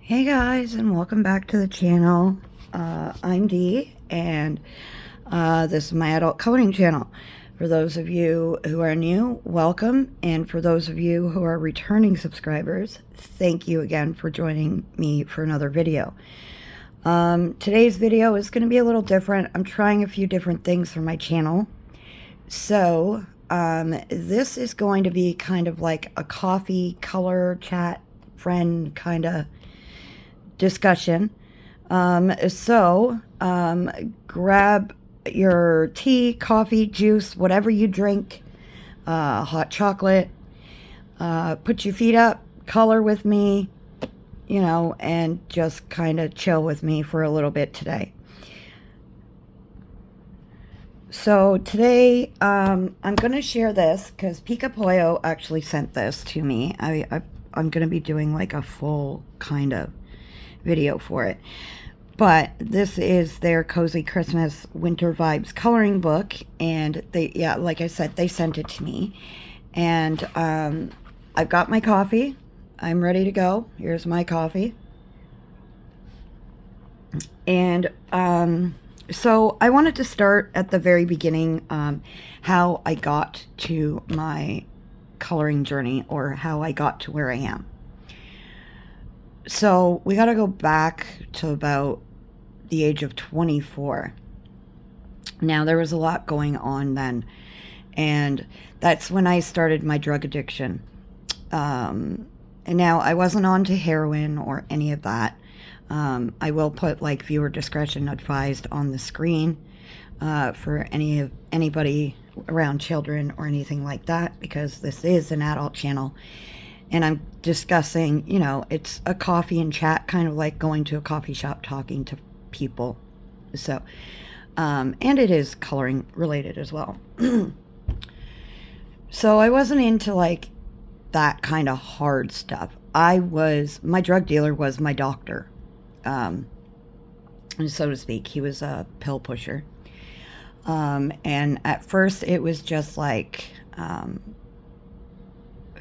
Hey guys, and welcome back to the channel. I'm Dee, and this is my adult coloring channel. For those of you who are new, welcome, and for those of you who are returning subscribers, thank you again for joining me for another video. Today's video is going to be a little different. I'm trying a few different things for my channel. So this is going to be kind of like a coffee color chat friend kind of discussion. Grab your tea, coffee, juice, whatever you drink, hot chocolate, put your feet up, color with me, and just kind of chill with me for a little bit today. So today, I'm going to share this because Pica Pollo actually sent this to me. I'm going to be doing like a full kind of video for it. But this is their Cozy Christmas Winter Vibes coloring book, and like I said, they sent it to me. And I've got my coffee. I'm ready to go. Here's my coffee. And so I wanted to start at the very beginning, how I got to my coloring journey, or how I got to where I am. So we got to go back to about the age of 24. Now, there was a lot going on then, and that's when I started my drug addiction. And now I wasn't on to heroin or any of that. I will put like viewer discretion advised on the screen for anybody around children or anything like that, because this is an adult channel. And I'm discussing, it's a coffee and chat, kind of like going to a coffee shop talking to people. So, and it is coloring related as well. So I wasn't into like that kind of hard stuff. My drug dealer was my doctor, so to speak. He was a pill pusher. And at first it was just like,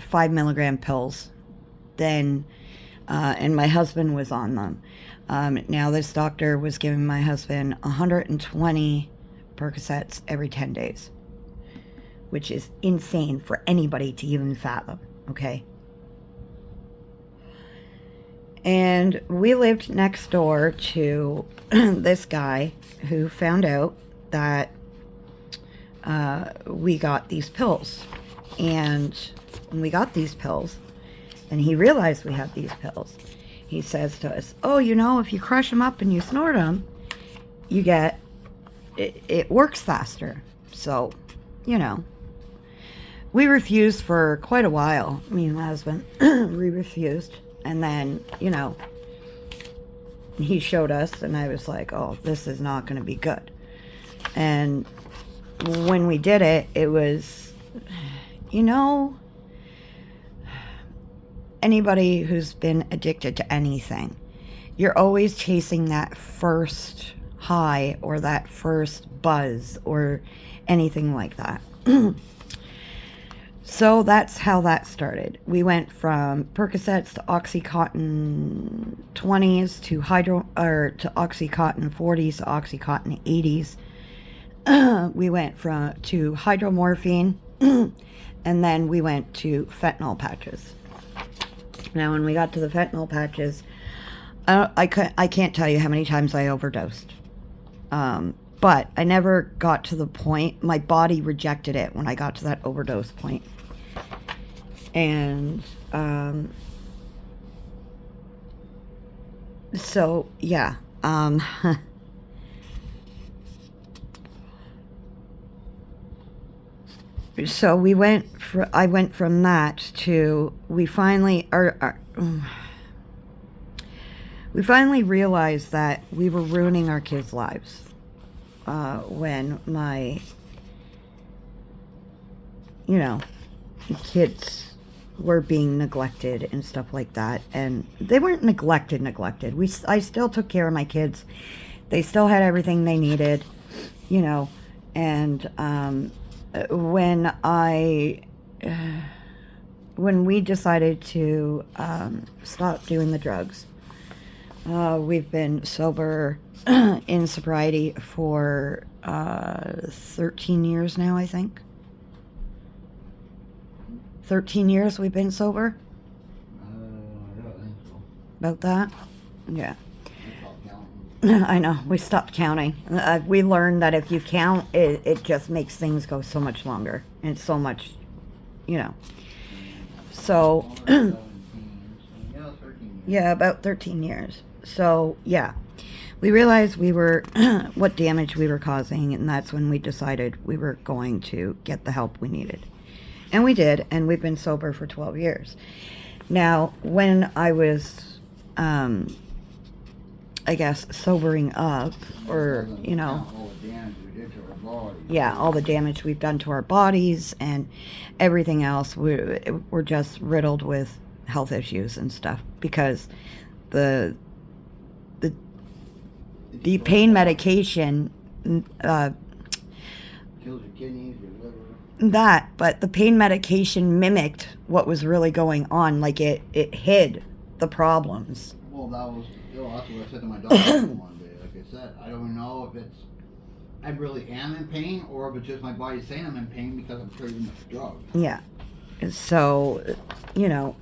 5 milligram pills, then and my husband was on them. Now this doctor was giving my husband 120 Percocets every 10 days, which is insane for anybody to even fathom. Okay. And we lived next door to this guy who found out that we got these pills. And when we got these pills, and he realized we had these pills, he says to us, oh, if you crush them up and you snort them, you get, it works faster. So, we refused for quite a while. Me and my husband, we refused. And then, he showed us, and I was like, oh, this is not going to be good. And when we did it, it was, anybody who's been addicted to anything, you're always chasing that first high or that first buzz or anything like that. So that's how that started. We went from Percocets to Oxycontin 20s to to Oxycontin 40s to Oxycontin 80s. We went to hydromorphine, and then we went to fentanyl patches. Now, when we got to the fentanyl patches, I can't tell you how many times I overdosed. But I never got to the point. My body rejected it when I got to that overdose point. And so, yeah. So I went from that to, we finally realized that we were ruining our kids' lives, when my, kids were being neglected and stuff like that. And they weren't neglected. I still took care of my kids. They still had everything they needed, and, when we decided to stop doing the drugs, We've been sober in sobriety for 13 years now, I think. 13 years we've been sober? Yeah, I think so. About that? Yeah. I stopped counting. I know, we stopped counting. We learned that if you count, it just makes things go so much longer. And so much, you know. So, Yeah, 13 years. yeah, about 13 years. So, yeah. We realized we were, what damage we were causing, and that's when we decided we were going to get the help we needed. And we did, and we've been sober for 12 years. Now, when I was, I guess, sobering up, or, you know, All the damage we did to our body. yeah, all the damage we've done to our bodies and everything else, we're just riddled with health issues and stuff because the pain medication, Kills your kidneys, your liver. but the pain medication mimicked what was really going on. Like it hid the problems. Well, that's what I said to my doctor one day. Like I said, I don't know if I really am in pain or if it's just my body saying I'm in pain because I'm taking this drug. Yeah. So, you know,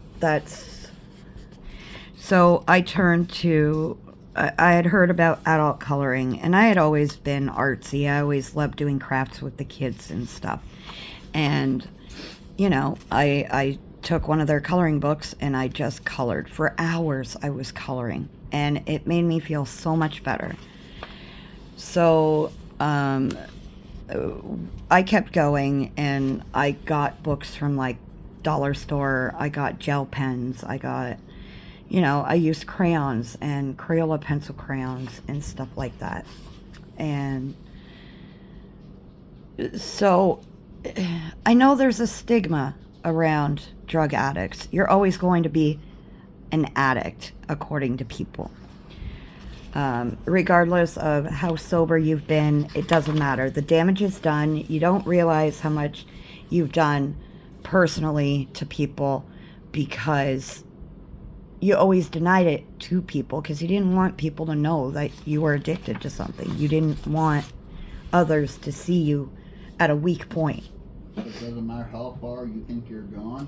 so I turned to, I had heard about adult coloring, and I had always been artsy. I always loved doing crafts with the kids and stuff. And, you know, I took one of their coloring books and I just colored. For hours I was coloring, and it made me feel so much better. So, I kept going, and I got books from like dollar store. I got gel pens. I got, you know, I used crayons and Crayola pencil crayons and stuff like that. And so I know there's a stigma around drug addicts. You're always going to be an addict, according to people. Regardless of how sober you've been, it doesn't matter. The damage is done. You don't realize how much you've done personally to people because you always denied it to people because you didn't want people to know that you were addicted to something. You didn't want others to see you at a weak point. It doesn't matter how far you think you're gone,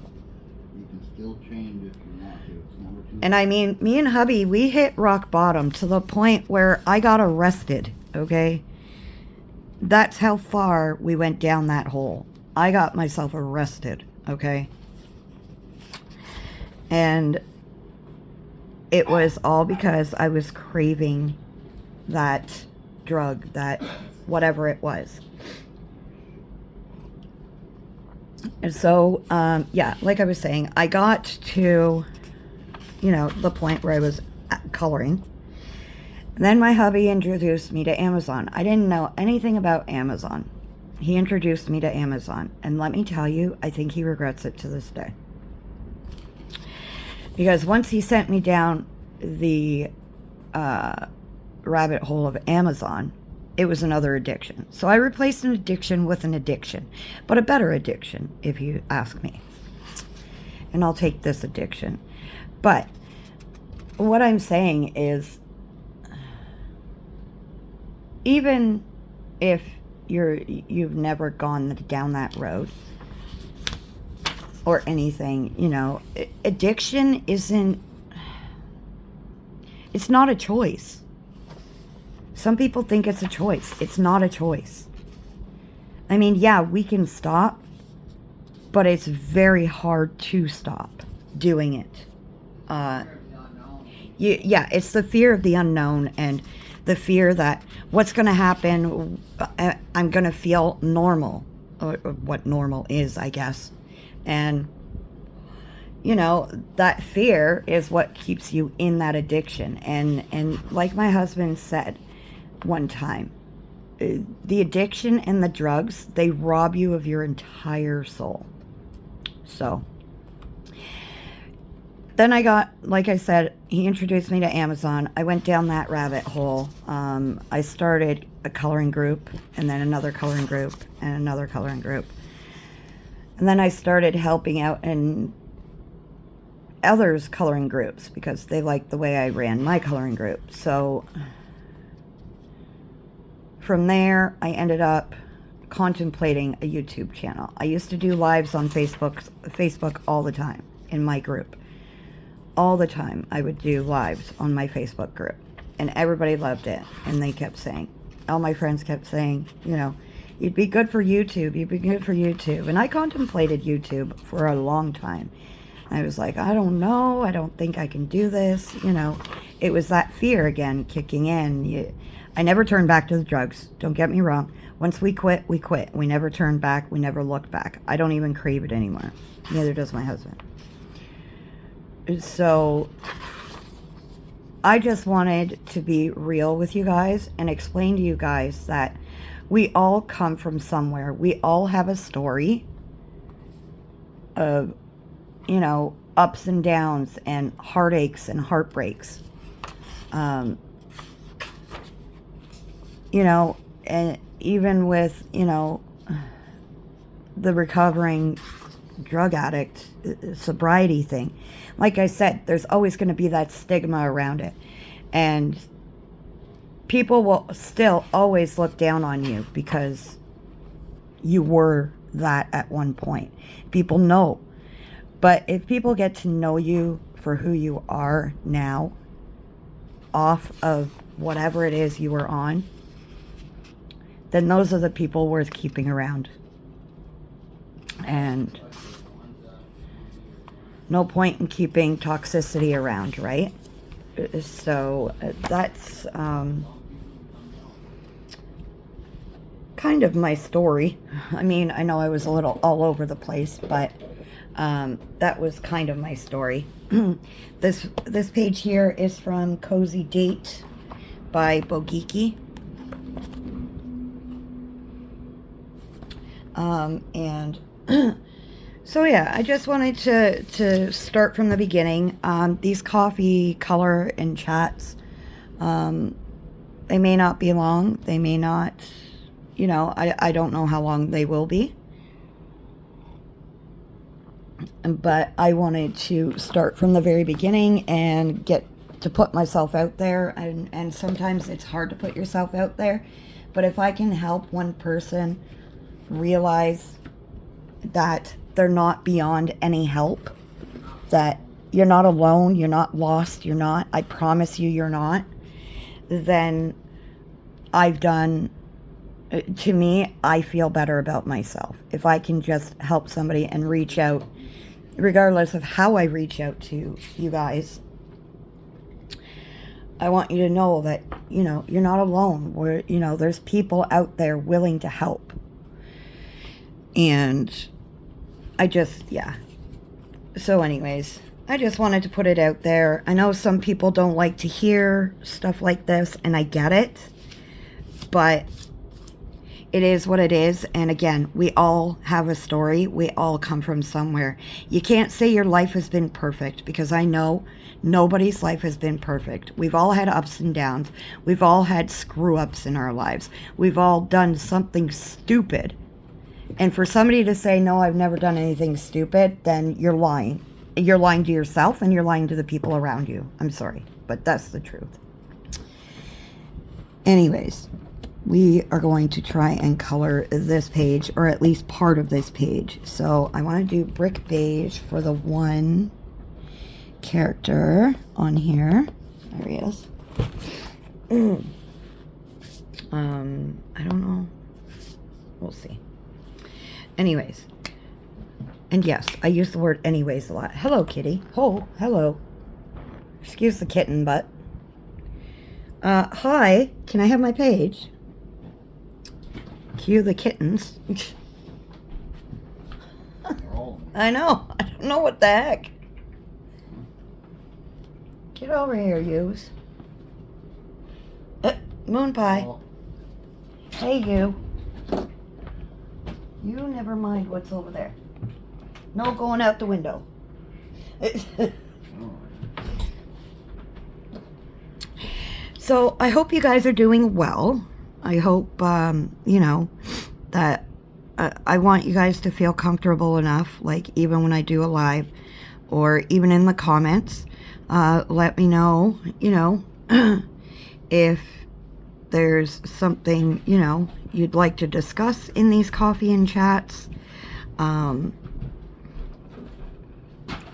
you can still change if you want to. It's never too And I mean, me and hubby, we hit rock bottom to the point where I got arrested, okay? That's how far we went down that hole. I got myself arrested, okay? And it was all because I was craving that drug, that whatever it was. And so, yeah, like I was saying, I got to, you know, the point where I was coloring. And then my hubby introduced me to Amazon. I didn't know anything about Amazon. He introduced me to Amazon. And let me tell you, I think he regrets it to this day. Because once he sent me down the rabbit hole of Amazon, it was another addiction. So I replaced an addiction with an addiction, but a better addiction, if you ask me. And I'll take this addiction. But what I'm saying is, even if you've never gone down that road or anything, you know, addiction isn't, it's not a choice. Some people think it's a choice. It's not a choice. I mean, yeah, we can stop, but it's very hard to stop doing it. Yeah, it's the fear of the unknown and the fear that what's going to happen, I'm going to feel normal, or what normal is, I guess. And, you know, that fear is what keeps you in that addiction. And like my husband said one time, the addiction and the drugs, they rob you of your entire soul. So then I got, like I said, he introduced me to Amazon. I went down that rabbit hole. I started a coloring group, and then another coloring group, and another coloring group. And then I started helping out and others' coloring groups because they liked the way I ran my coloring group. So from there, I ended up contemplating a YouTube channel. I used to do lives on Facebook all the time in my group. All the time I would do lives on my Facebook group, and everybody loved it. And they kept saying, all my friends kept saying, you know, you'd be good for YouTube, you'd be good for YouTube. And I contemplated YouTube for a long time. I was like, I don't know, I don't think I can do this. You know, it was that fear again kicking in. I never turned back to the drugs, don't get me wrong. Once we quit, we quit. We never turned back, we never looked back. I don't even crave it anymore. Neither does my husband. So I just wanted to be real with you guys and explain to you guys that we all come from somewhere. We all have a story of, you know, ups and downs and heartaches and heartbreaks. You know, and even with, you know, the recovering drug addict sobriety thing, like I said, there's always going to be that stigma around it, and people will still always look down on you because you were that at one point. People know, but if people get to know you for who you are now, off of whatever it is you were on, then those are the people worth keeping around. And no point in keeping toxicity around, right? So that's kind of my story. I mean, I know I was a little all over the place, but that was kind of my story. This page here is from Cozy Date by Bogiki. And so yeah, I just wanted to start from the beginning. These coffee color and chats, they may not be long. They may not, you know, I don't know how long they will be. But I wanted to start from the very beginning and get to put myself out there. And sometimes it's hard to put yourself out there. But if I can help one person realize that they're not beyond any help, that you're not alone, you're not lost, you're not, I promise you you're not, then I've done, to me, I feel better about myself. If I can just help somebody and reach out, regardless of how I reach out to you guys, I want you to know that, you know, you're not alone. You know, there's people out there willing to help. And I just, yeah. So anyways, I just wanted to put it out there. I know some people don't like to hear stuff like this, and I get it. But it is what it is. And again, we all have a story. We all come from somewhere. You can't say your life has been perfect, because I know nobody's life has been perfect. We've all had ups and downs. We've all had screw-ups in our lives. We've all done something stupid. And for somebody to say, no, I've never done anything stupid, then you're lying. You're lying to yourself, and you're lying to the people around you. I'm sorry, but that's the truth. Anyways, we are going to try and color this page, or at least part of this page. So I want to do brick beige for the one character on here. There he is. I don't know. We'll see. Anyways. And yes, I use the word anyways a lot. Hello, kitty. Oh, hello. Excuse the kitten, but. Hi. Can I have my page? Cue the kittens. I know. I don't know what the heck. Get over here, yous. Moon pie. Hey, you. You never mind what's over there. No going out the window. So I hope you guys are doing well. I hope, you know, that I want you guys to feel comfortable enough, like even when I do a live, or even in the comments. Let me know, if there's something, you'd like to discuss in these coffee and chats.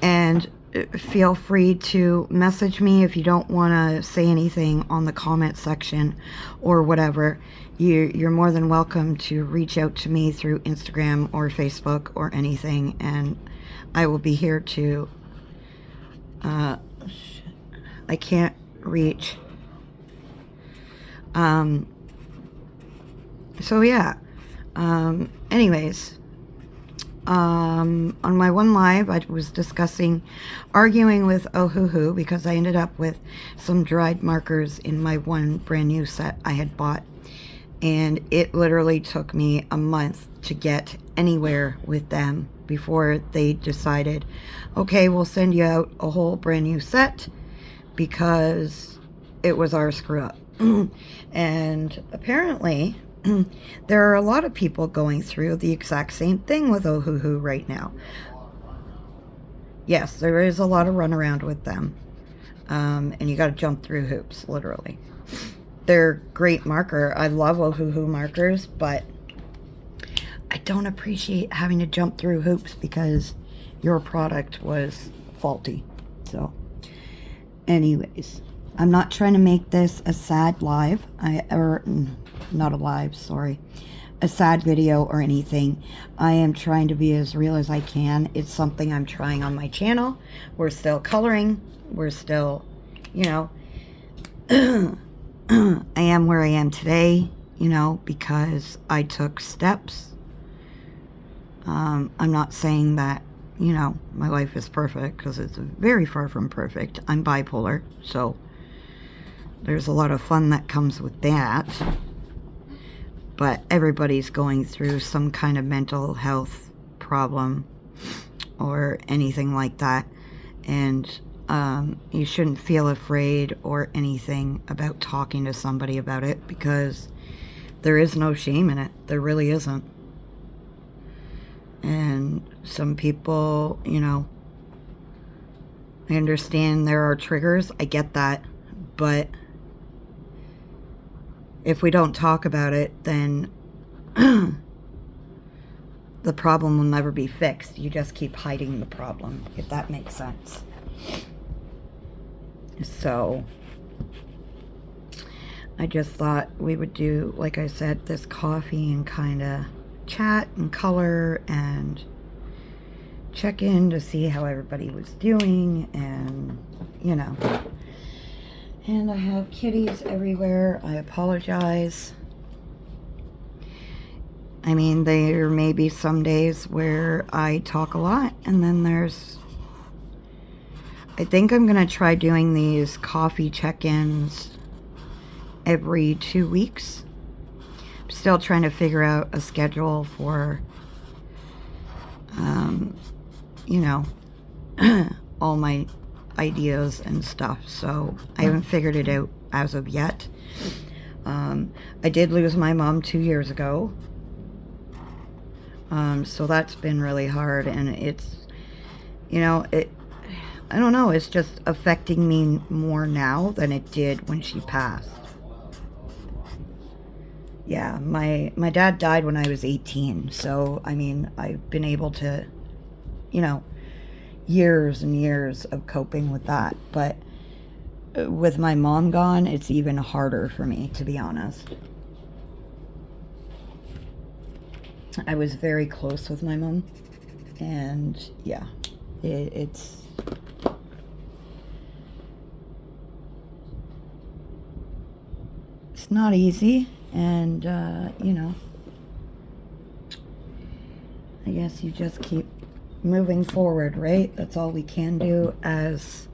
And feel free to message me if you don't want to say anything on the comment section or whatever. You're more than welcome to reach out to me through Instagram or Facebook or anything, and I will be here to I can't reach. So yeah. Anyways, on my one live, I was arguing with Ohuhu because I ended up with some dried markers in my one brand new set I had bought. And it literally took me a month to get anywhere with them before they decided, okay, we'll send you out a whole brand new set because it was our screw up. And apparently there are a lot of people going through the exact same thing with Ohuhu right now. Yes, there is a lot of runaround with them. And you got to jump through hoops, literally. They're great marker. I love Ohuhu markers, but I don't appreciate having to jump through hoops because your product was faulty. So, anyways, I'm not trying to make this a sad live. Not a live, sorry. A sad video or anything. I am trying to be as real as I can. It's something I'm trying on my channel. We're still coloring. We're still, I am where I am today, because I took steps. I'm not saying that, my life is perfect, because it's very far from perfect. I'm bipolar, so there's a lot of fun that comes with that. But everybody's going through some kind of mental health problem or anything like that. And you shouldn't feel afraid or anything about talking to somebody about it, because there is no shame in it. There really isn't. And some people, I understand there are triggers. I get that. But if we don't talk about it, then the problem will never be fixed. You just keep hiding the problem, if that makes sense. So I just thought we would do, like I said, this coffee and kind of chat and color and check in to see how everybody was doing, and and I have kitties everywhere. I apologize. I mean, there may be some days where I talk a lot, and then I think I'm going to try doing these coffee check-ins every 2 weeks. I'm still trying to figure out a schedule for, all my ideas and stuff. So I haven't figured it out as of yet. I did lose my mom 2 years ago. So that's been really hard, and it's, I don't know, it's just affecting me more now than it did when she passed. Yeah, my dad died when I was 18, so, I mean, I've been able to, years and years of coping with that, but with my mom gone, it's even harder for me, to be honest. I was very close with my mom, and yeah, it's not easy, and I guess you just keep moving forward, right? That's all we can do as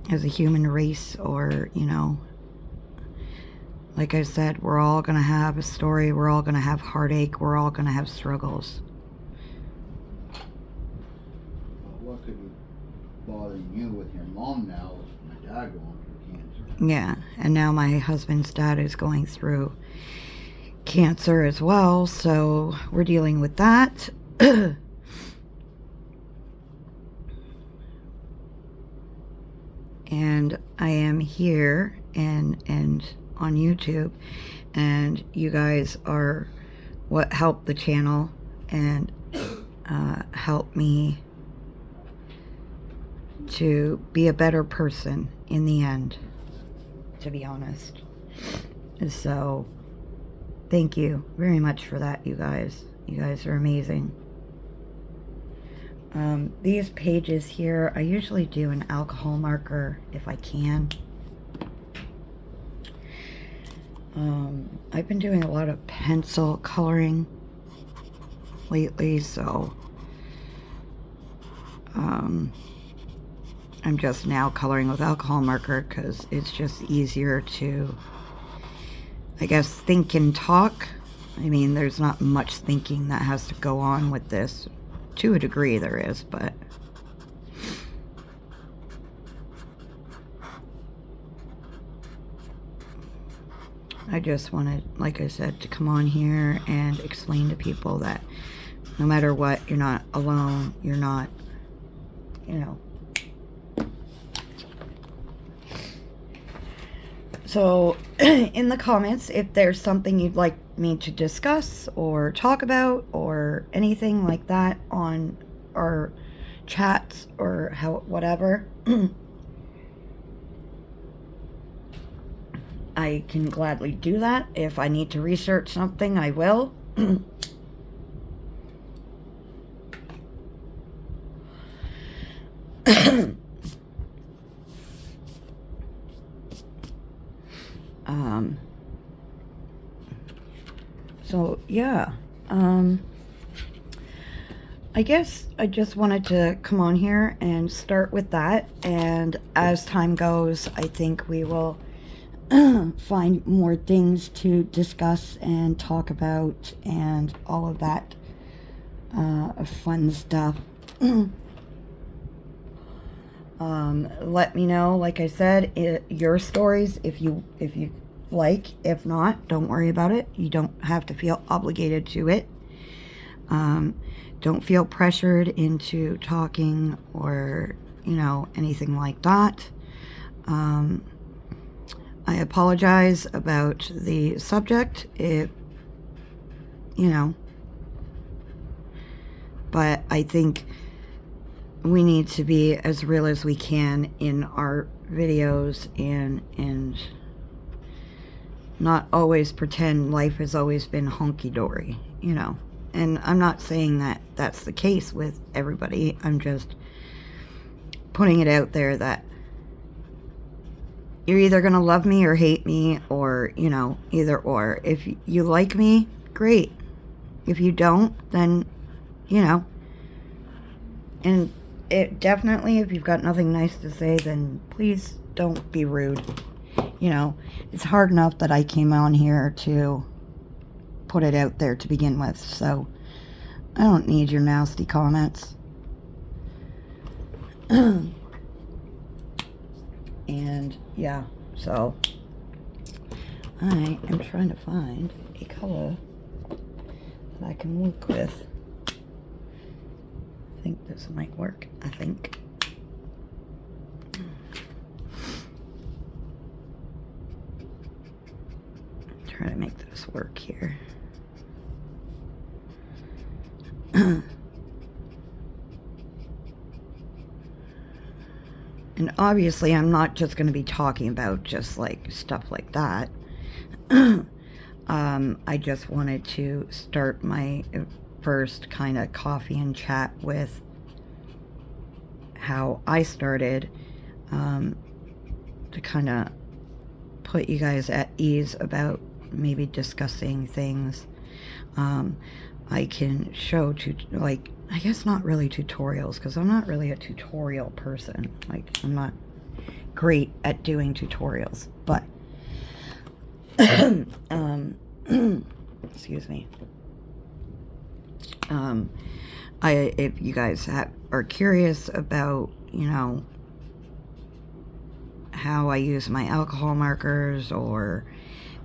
a human race, or like I said, we're all gonna have a story, we're all gonna have heartache, we're all gonna have struggles. What could be bothering you with your mom now is my dad going through cancer? Yeah, and now my husband's dad is going through cancer as well, so we're dealing with that. and I am here and on YouTube, and you guys are what helped the channel and helped me to be a better person in the end, to be honest. So thank you very much for that, you guys. You guys are amazing. These pages here, I usually do an alcohol marker if I can. I've been doing a lot of pencil coloring lately, so I'm just now coloring with alcohol marker because it's just easier to, I guess, think and talk. I mean, there's not much thinking that has to go on with this. To a degree there is, but I just wanted, like I said, to come on here and explain to people that no matter what, you're not alone, you're not, you know. So in the comments, if there's something you'd like me to discuss or talk about or anything like that on our chats or whatever, I can gladly do that. If I need to research something, I will. So yeah, I guess I just wanted to come on here and start with that, and as time goes, I think we will find more things to discuss and talk about and all of that fun stuff. Let me know, like I said, your stories if you like. If not, don't worry about it. You don't have to feel obligated to it. Don't feel pressured into talking or, you know, anything like that. I apologize about the subject, you know, but I think we need to be as real as we can in our videos and not always pretend life has always been honky-dory, you know. And I'm not saying that that's the case with everybody. I'm just putting it out there that you're either going to love me or hate me, or, you know, either or. If you like me, great. If you don't, then, you know. And it definitely, if you've got nothing nice to say, then please don't be rude. You know, it's hard enough that I came on here to put it out there to begin with, so I don't need your nasty comments. And yeah, so I am trying to find a color that I can work with. I think this might work. I think. Try to make this work here. And obviously I'm not just going to be talking about just like stuff like that. I just wanted to start my first kind of coffee and chat with how I started, to kind of put you guys at ease about maybe discussing things. I can show like, I guess not really tutorials, because I'm not really a tutorial person. Like, I'm not great at doing tutorials, but excuse me. If you guys are curious about, you know, how I use my alcohol markers or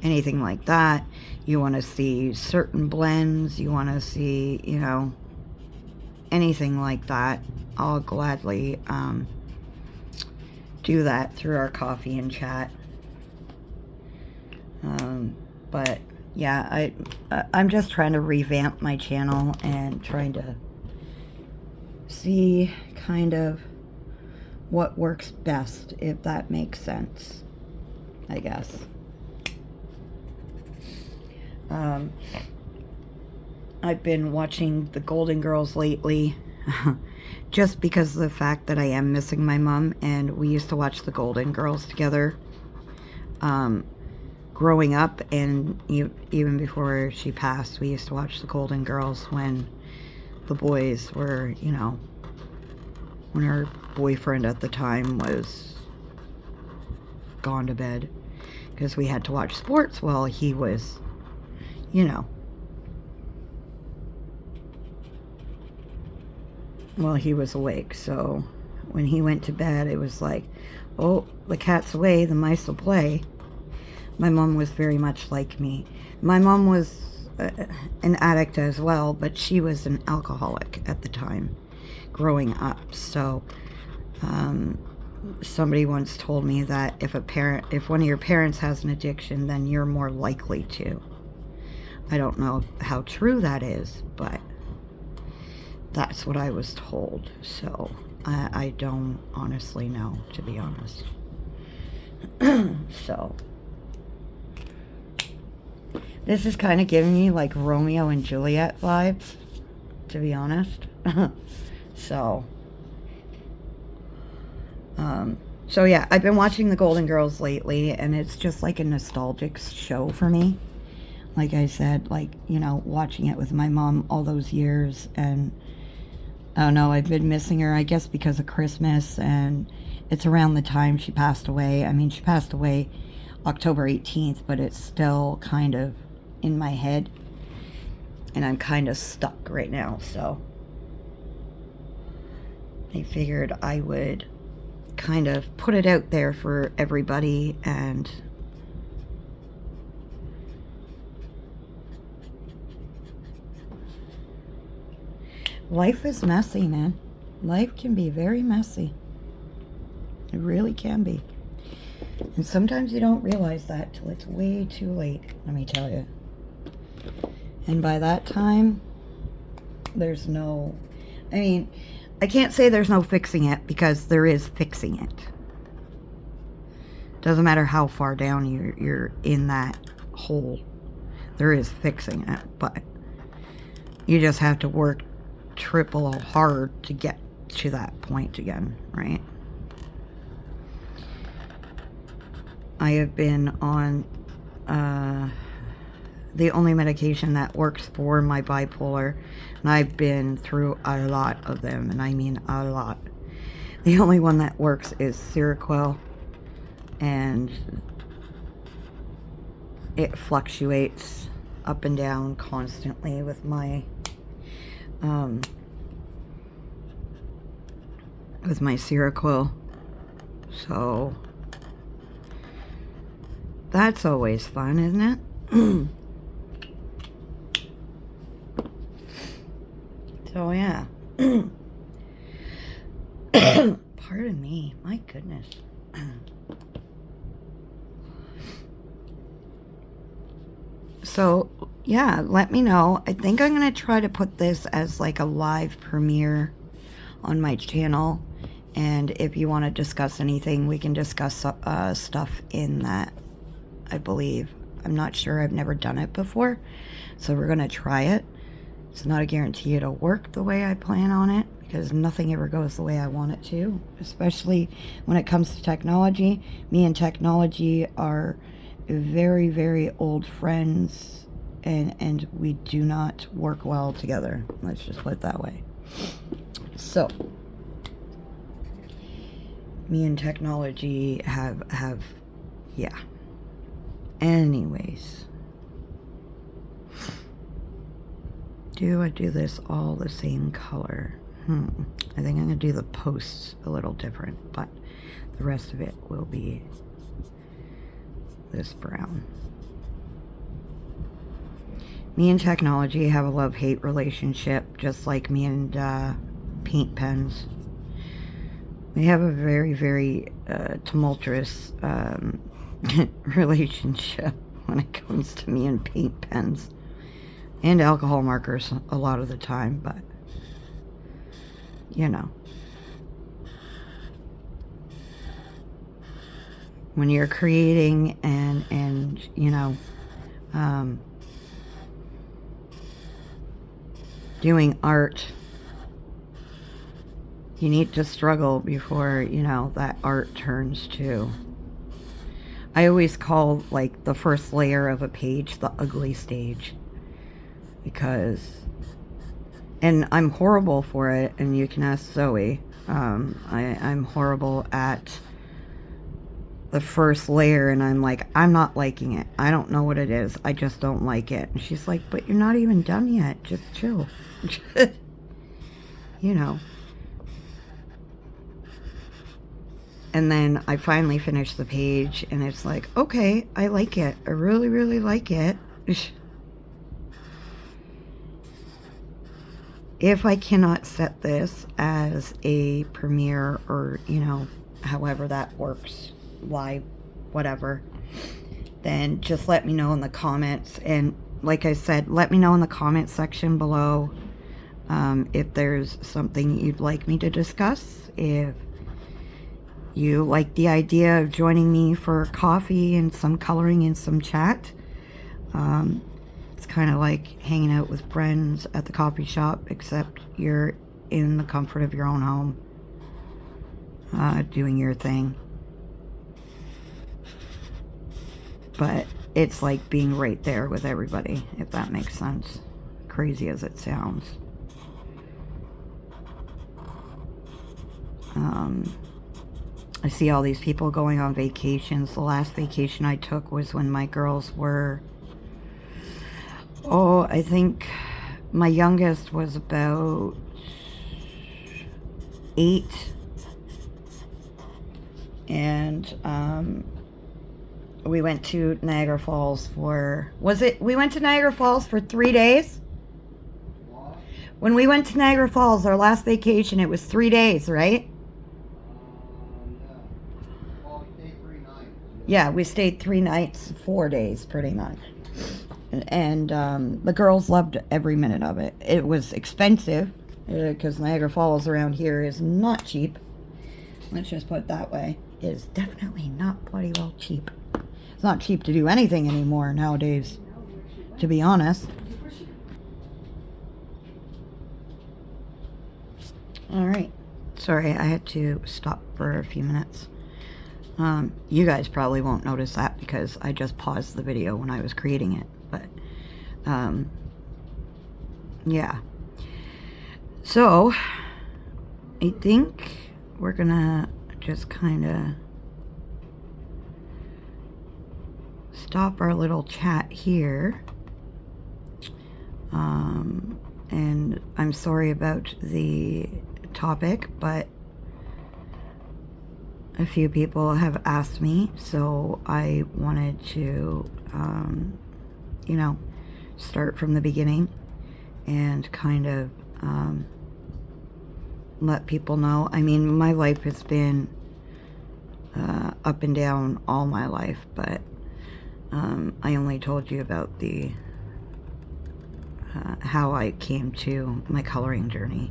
anything like that, you want to see certain blends, you want to see, you know, anything like that, I'll gladly do that through our coffee and chat. But yeah, I'm just trying to revamp my channel and trying to see kind of what works best, if that makes sense, I guess. I've been watching the Golden Girls lately just because of the fact that I am missing my mom, and we used to watch the Golden Girls together growing up, and even before she passed, we used to watch the Golden Girls when the boys were, you know, when her boyfriend at the time was gone to bed, because we had to watch sports while he was, you know, while he was awake. So when he went to bed, it was like, oh, the cat's away, the mice will play. My mom was very much like me. My mom was an addict as well, but she was an alcoholic at the time growing up. So somebody once told me that if one of your parents has an addiction, then you're more likely to. I don't know how true that is, but that's what I was told. So I don't honestly know, to be honest. So this is kind of giving me like Romeo and Juliet vibes, to be honest. So yeah, I've been watching the Golden Girls lately, and it's just like a nostalgic show for me. Like I said, like, you know, watching it with my mom all those years, and I don't know, I've been missing her, I guess because of Christmas, and it's around the time she passed away. I mean, she passed away October 18th, but it's still kind of in my head, and I'm kind of stuck right now. So I figured I would kind of put it out there for everybody, and life is messy, man. Life can be very messy. It really can be. And sometimes you don't realize that till it's way too late, let me tell you. And by that time, there's no, I mean, I can't say there's no fixing it, because there is fixing it. Doesn't matter how far down you're in that hole, there is fixing it. But you just have to work triple hard to get to that point again, right? I have been on the only medication that works for my bipolar, and I've been through a lot of them, and I mean a lot. The only one that works is Seroquel, and it fluctuates up and down constantly with my Seroquel. So that's always fun, isn't it? So yeah. Pardon me, my goodness. So yeah, let me know. I think I'm gonna try to put this as like a live premiere on my channel, and if you want to discuss anything, we can discuss stuff in that, I believe. I'm not sure, I've never done it before, so we're gonna try it. It's not a guarantee it'll work the way I plan on it, because nothing ever goes the way I want it to, especially when it comes to technology. Me and technology are very, very old friends, and we do not work well together. Let's just put it that way. So me and technology have yeah. Anyways, do I do this all the same color? I think I'm gonna do the posts a little different, but the rest of it will be this brown. Me and technology have a love-hate relationship, just like me and paint pens. We have a very, very tumultuous relationship when it comes to me and paint pens and alcohol markers a lot of the time, but you know, when you're creating and you know, doing art, you need to struggle before, you know, that art turns to... I always call, like, the first layer of a page the ugly stage. Because... And I'm horrible for it, and you can ask Zoe. I'm horrible at the first layer, and I'm like, I'm not liking it. I don't know what it is. I just don't like it. And she's like, but you're not even done yet. Just chill. You know. And then I finally finish the page, and it's like, okay, I like it. I really, really like it. If I cannot set this as a premiere, or, you know, however that works, live, whatever, then just let me know in the comments. And like I said, let me know in the comment section below if there's something you'd like me to discuss. If you like the idea of joining me for coffee and some coloring and some chat. It's kind of like hanging out with friends at the coffee shop, except you're in the comfort of your own home, doing your thing. But it's like being right there with everybody, if that makes sense. Crazy as it sounds. I see all these people going on vacations. The last vacation I took was when my girls were, I think my youngest was about 8. And we went to Niagara Falls for, we went to Niagara Falls for 3 days? What? When we went to Niagara Falls, our last vacation, it was 3 days, right? Yeah, we stayed 3 nights, 4 days, pretty much. And the girls loved every minute of it. It was expensive, because Niagara Falls around here is not cheap. Let's just put it that way. It is definitely not bloody well cheap. It's not cheap to do anything anymore nowadays, to be honest. Alright. Sorry, I had to stop for a few minutes. You guys probably won't notice that because I just paused the video when I was creating it, but, yeah. So, I think we're gonna just kind of stop our little chat here. And I'm sorry about the topic, but a few people have asked me, so I wanted to, you know, start from the beginning and kind of let people know. I mean, my life has been up and down all my life, but I only told you about the how I came to my coloring journey.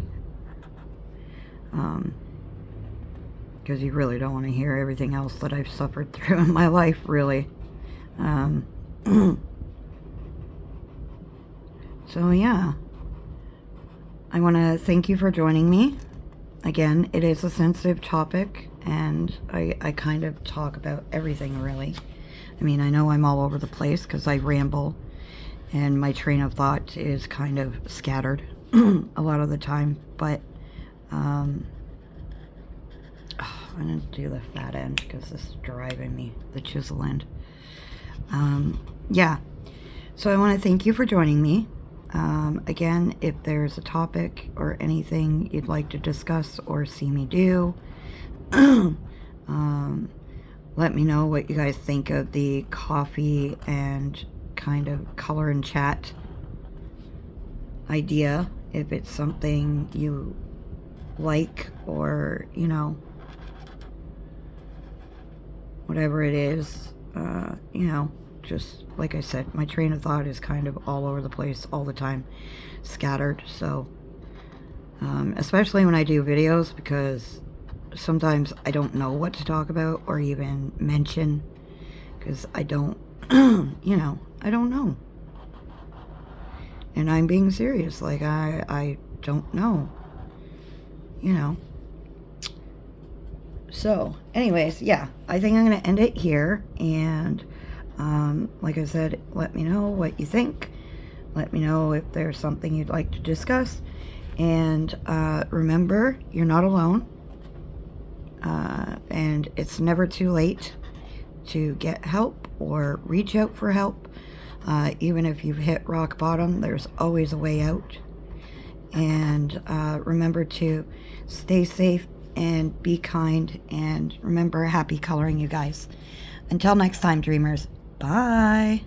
Because you really don't want to hear everything else that I've suffered through in my life, really. So yeah, I want to thank you for joining me. Again, it is a sensitive topic, and I kind of talk about everything, really. I mean, I know I'm all over the place because I ramble, and my train of thought is kind of scattered a lot of the time, but I'm going to do the fat end because this is driving me, the chisel end. Yeah, so I want to thank you for joining me. Again, if there's a topic or anything you'd like to discuss or see me do, let me know what you guys think of the coffee and kind of color and chat idea. If it's something you like, or, you know, whatever it is, you know, just like I said, my train of thought is kind of all over the place all the time, scattered. So, especially when I do videos, because sometimes I don't know what to talk about or even mention, because I don't, you know, I don't know. And I'm being serious, like I don't know, you know. So, anyways, yeah, I think I'm going to end it here. And like I said, let me know what you think. Let me know if there's something you'd like to discuss. And remember, you're not alone. And it's never too late to get help or reach out for help. Even if you've hit rock bottom, there's always a way out. And remember to stay safe and be kind. And remember, happy coloring, you guys. Until next time, dreamers. Bye.